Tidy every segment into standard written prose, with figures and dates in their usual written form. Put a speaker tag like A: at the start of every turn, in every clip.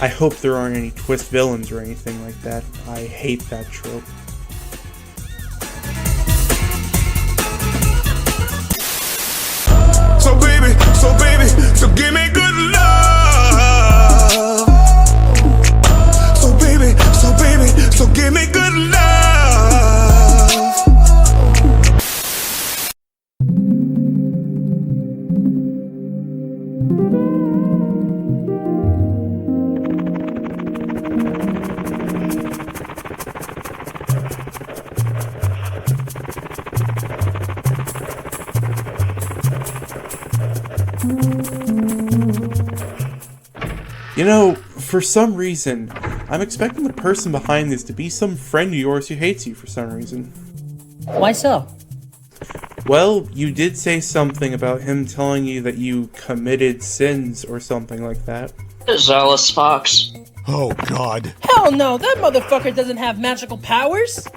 A: I hope there aren't any twist villains or anything like that. I hate that trope.
B: So give me good love. So give me good love.
A: You know, for some reason, I'm expecting the person behind this to be some friend of yours who hates you for some reason.
C: Why so?
A: Well, you did say something about him telling you that you committed sins or something like that.
D: A zealous fox.
E: Oh, God.
C: Hell no, that motherfucker doesn't have magical powers!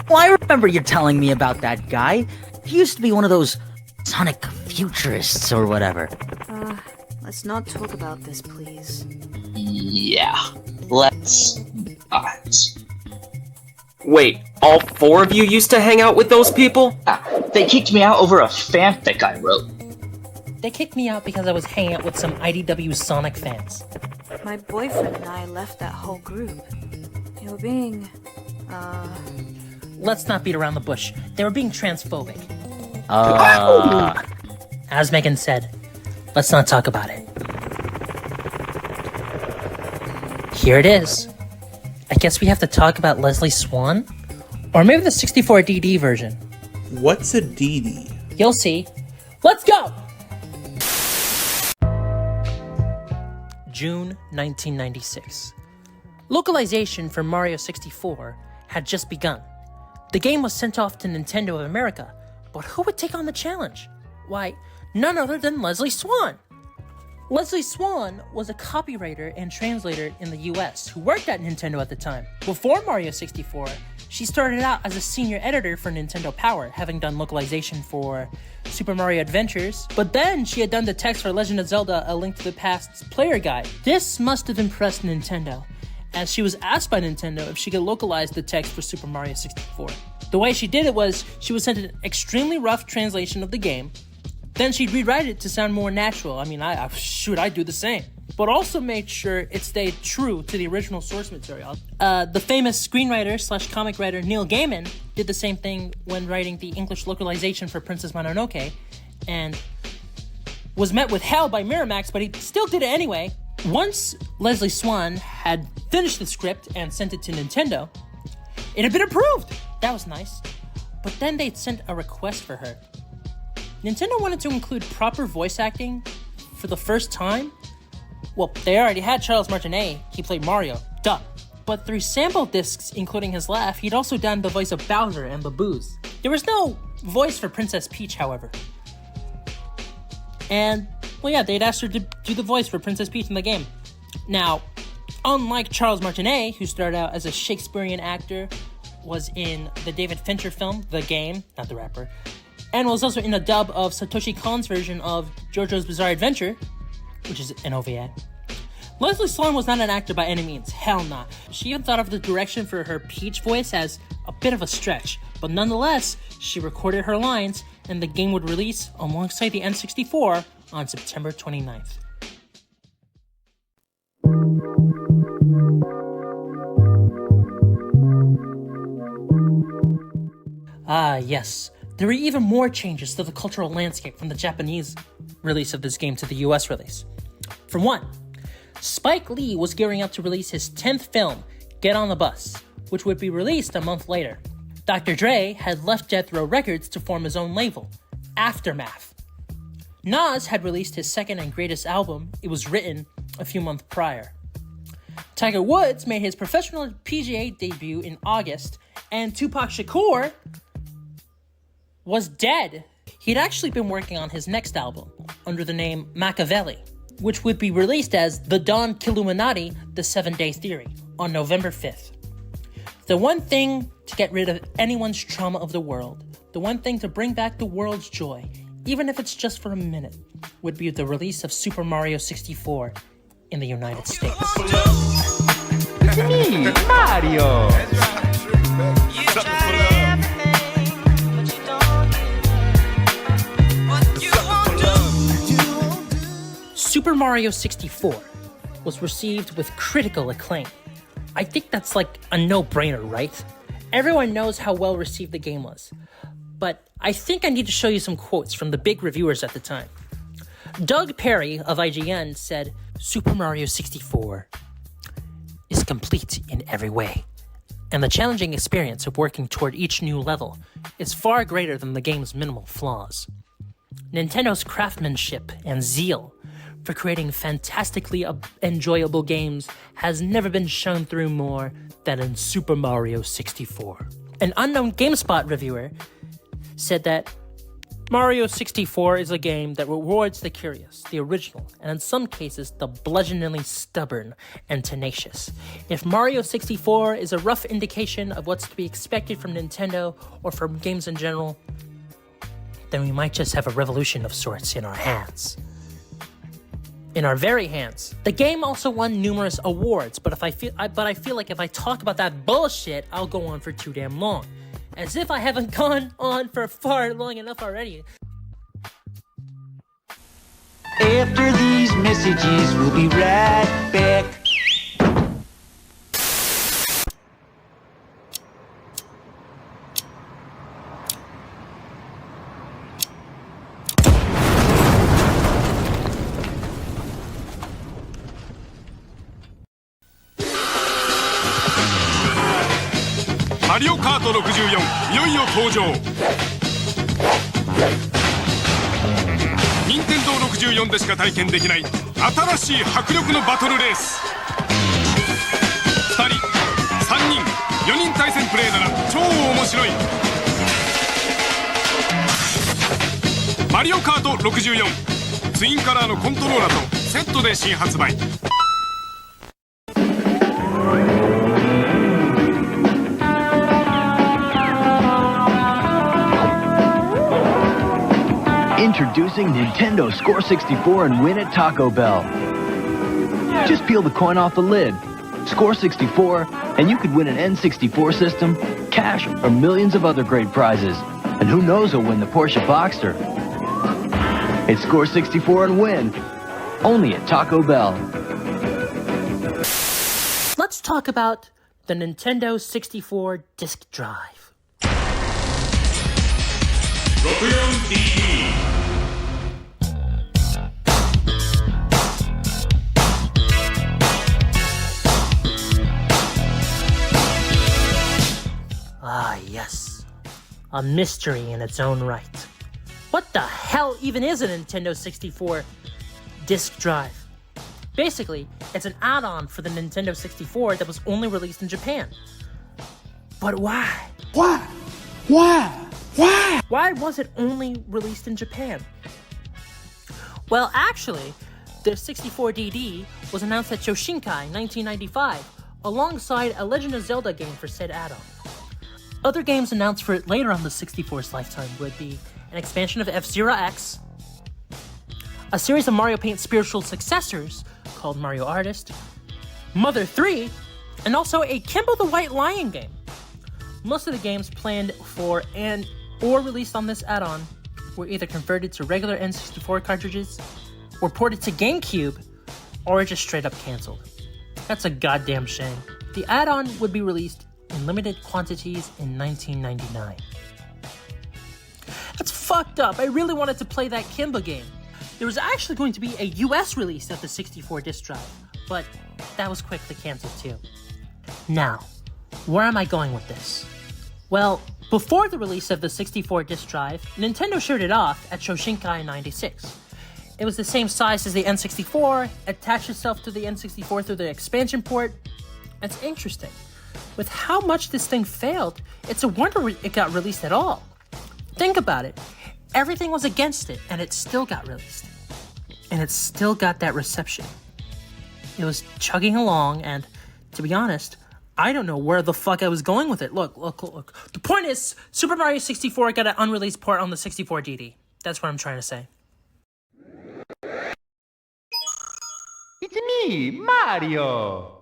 F: Well, I remember you telling me about that guy. He used to be one of those sonic futurists or whatever.
G: Let's not talk about this, please.
D: Yeah, let's not.
H: Wait, all four of you used to hang out with those people?
D: They kicked me out over a fanfic I wrote.
C: They kicked me out because I was hanging out with some IDW Sonic fans.
G: My boyfriend and I left that whole group. They were being,
C: Let's not beat around the bush. They were being transphobic. As Megan said, let's not talk about it. Here it is. I guess we have to talk about Leslie Swan? Or maybe the 64DD version.
A: What's a DD?
C: You'll see. Let's go! June 1996. Localization for Mario 64 had just begun. The game was sent off to Nintendo of America, but who would take on the challenge? Why, none other than Leslie Swan. Leslie Swan was a copywriter and translator in the US who worked at Nintendo at the time. Before Mario 64, she started out as a senior editor for Nintendo Power, having done localization for Super Mario Adventures, but then she had done the text for Legend of Zelda: A Link to the Past's player guide. This must have impressed Nintendo, as she was asked by Nintendo if she could localize the text for Super Mario 64. The way she did it was, she was sent an extremely rough translation of the game, then she'd rewrite it to sound more natural. I mean, I'd do the same. But also made sure it stayed true to the original source material. The famous screenwriter / comic writer Neil Gaiman did the same thing when writing the English localization for Princess Mononoke, and was met with hell by Miramax, but he still did it anyway. Once Leslie Swan had finished the script and sent it to Nintendo, it had been approved. That was nice. But then they'd sent a request for her. Nintendo wanted to include proper voice acting for the first time. Well, they already had Charles Martinet. He played Mario. Duh. But through sample discs, including his laugh, he'd also done the voice of Bowser and Baboos. There was no voice for Princess Peach, however. And, well, yeah, they'd asked her to do the voice for Princess Peach in the game. Now, unlike Charles Martinet, who started out as a Shakespearean actor, was in the David Fincher film, The Game, not the rapper, and was also in a dub of Satoshi Kon's version of JoJo's Bizarre Adventure, which is an OVA. Leslie Swan was not an actor by any means, hell not. She even thought of the direction for her Peach voice as a bit of a stretch, but nonetheless, she recorded her lines, and the game would release alongside the N64 on September 29th. Ah, yes. There were even more changes to the cultural landscape from the Japanese release of this game to the US release. For one, Spike Lee was gearing up to release his 10th film, Get on the Bus, which would be released a month later. Dr. Dre had left Death Row Records to form his own label, Aftermath. Nas had released his second and greatest album, It Was Written, a few months prior. Tiger Woods made his professional PGA debut in August, and Tupac Shakur was dead. He'd actually been working on his next album under the name Machiavelli, which would be released as The Don Killuminati, The 7-Day Theory on November 5th. The one thing to get rid of anyone's trauma of the world, the one thing to bring back the world's joy, even if it's just for a minute, would be the release of Super Mario 64 in the United States.
E: Me, Mario!
C: Super Mario 64 was received with critical acclaim. I think that's like a no-brainer, right? Everyone knows how well received the game was. But I think I need to show you some quotes from the big reviewers at the time. Doug Perry of IGN said, Super Mario 64 is complete in every way, and the challenging experience of working toward each new level is far greater than the game's minimal flaws. Nintendo's craftsmanship and zeal for creating fantastically enjoyable games has never been shown through more than in Super Mario 64. An unknown GameSpot reviewer said that Mario 64 is a game that rewards the curious, the original, and in some cases, the bludgeoningly stubborn and tenacious. If Mario 64 is a rough indication of what's to be expected from Nintendo or from games in general, then we might just have a revolution of sorts in our hands. In our very hands. The game also won numerous awards, but I feel like if I talk about that bullshit, I'll go on for too damn long. As if I haven't gone on for far long enough already.
E: After these messages, we'll be right back.
B: マリオカート64いよいよ登場。任天堂64でしか体験できない新しい迫力のバトルレース。2人、3人、4人対戦プレイなら超面白い。マリオカート64ツインカラーのコントローラーとセットで新発売。
I: Introducing Nintendo Score 64 and win at Taco Bell. Just peel the coin off the lid, score 64, and you could win an N64 system, cash, or millions of other great prizes. And who knows who'll win the Porsche Boxster. It's Score 64 and win, only at Taco Bell.
C: Let's talk about the Nintendo 64 disk drive. Ah, yes. A mystery in its own right. What the hell even is a Nintendo 64 disk drive? Basically, it's an add-on for the Nintendo 64 that was only released in Japan. But why?
A: Why?
C: Why was it only released in Japan? Well, actually, the 64DD was announced at Yoshinkai 1995, alongside a Legend of Zelda game for said add-on. Other games announced for it later on the 64's lifetime would be an expansion of F-Zero X, a series of Mario Paint spiritual successors called Mario Artist, Mother 3, and also a Kimbo the White Lion game. Most of the games planned for or released on this add-on were either converted to regular N64 cartridges, or ported to GameCube, or just straight up cancelled. That's a goddamn shame. The add-on would be released in limited quantities in 1999. That's fucked up. I really wanted to play that Kimba game. There was actually going to be a US release of the 64 disc drive, but that was quickly canceled too. Now, where am I going with this? Well, before the release of the 64 disc drive, Nintendo showed it off at Shoshinkai 96. It was the same size as the N64, attached itself to the N64 through the expansion port. It's interesting. With how much this thing failed, it's a wonder it got released at all. Think about it. Everything was against it, and it still got released. And it still got that reception. It was chugging along, and to be honest, I don't know where the fuck I was going with it. Look. The point is, Super Mario 64 got an unreleased port on the 64DD. That's what I'm trying to say.
E: It's me, Mario.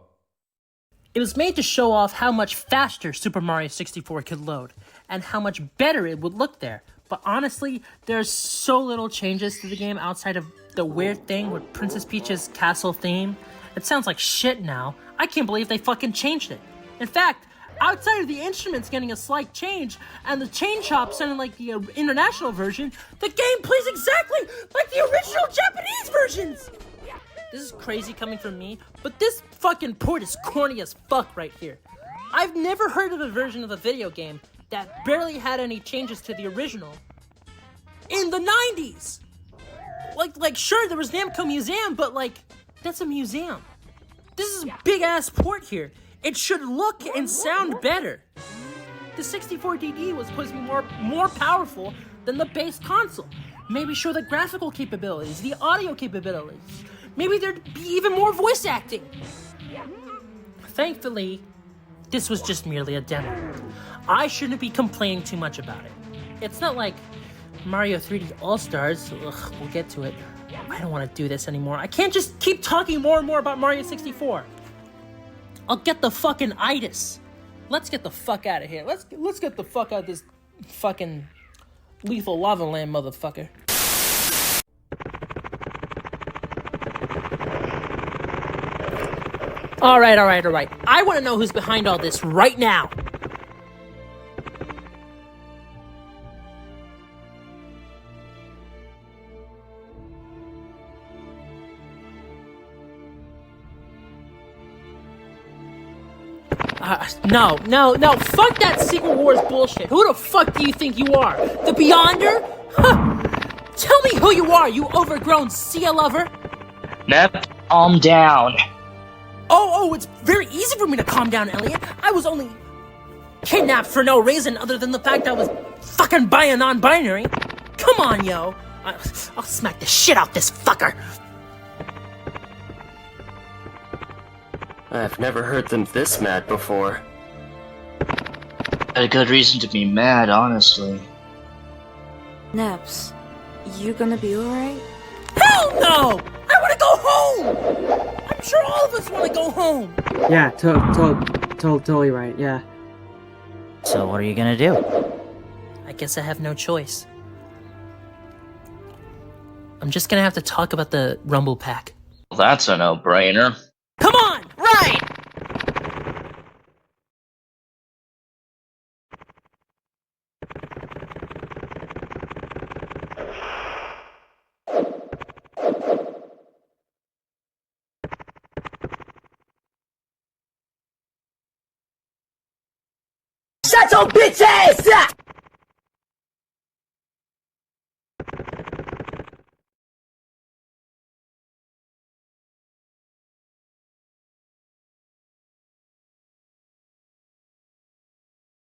C: It was made to show off how much faster Super Mario 64 could load, and how much better it would look there. But honestly, there's so little changes to the game outside of the weird thing with Princess Peach's castle theme. It sounds like shit now. I can't believe they fucking changed it. In fact, outside of the instruments getting a slight change, and the chain chop sounding like the international version, the game plays exactly like the original Japanese versions! This is crazy coming from me, but this fucking port is corny as fuck right here. I've never heard of a version of a video game that barely had any changes to the original in the 90s! Like sure, there was Namco Museum, but that's a museum. This is a big-ass port here. It should look and sound better. The 64DD was supposed to be more powerful than the base console. Maybe show the graphical capabilities, the audio capabilities. Maybe there'd be even more voice acting. Thankfully, this was just merely a demo. I shouldn't be complaining too much about it. It's not like Mario 3D All-Stars. Ugh, we'll get to it. I don't want to do this anymore. I can't just keep talking more and more about Mario 64. I'll get the fucking itis. Let's get the fuck out of here. Let's get the fuck out of this fucking lethal lava land, motherfucker. All right. I want to know who's behind all this right now. No, fuck that Secret Wars bullshit. Who the fuck do you think you are? The Beyonder? Huh. Tell me who you are, you overgrown sea lover.
D: Nep, calm down.
C: Oh, it's very easy for me to calm down, Elliot. I was only kidnapped for no reason other than the fact I was fucking bi and non-binary. Come on, yo. I'll smack the shit out this fucker.
H: I've never heard them this mad before.
D: A good reason to be mad, honestly.
G: Nebz, you gonna be alright?
C: Hell no! I wanna go home! I'm sure all of us wanna go home!
J: Yeah, totally right, yeah.
F: So what are you gonna do?
C: I guess I have no choice. I'm just gonna have to talk about the Rumble Pack.
D: Well, that's a no-brainer.
C: Come on! Right!
F: Shut your bitch ass up!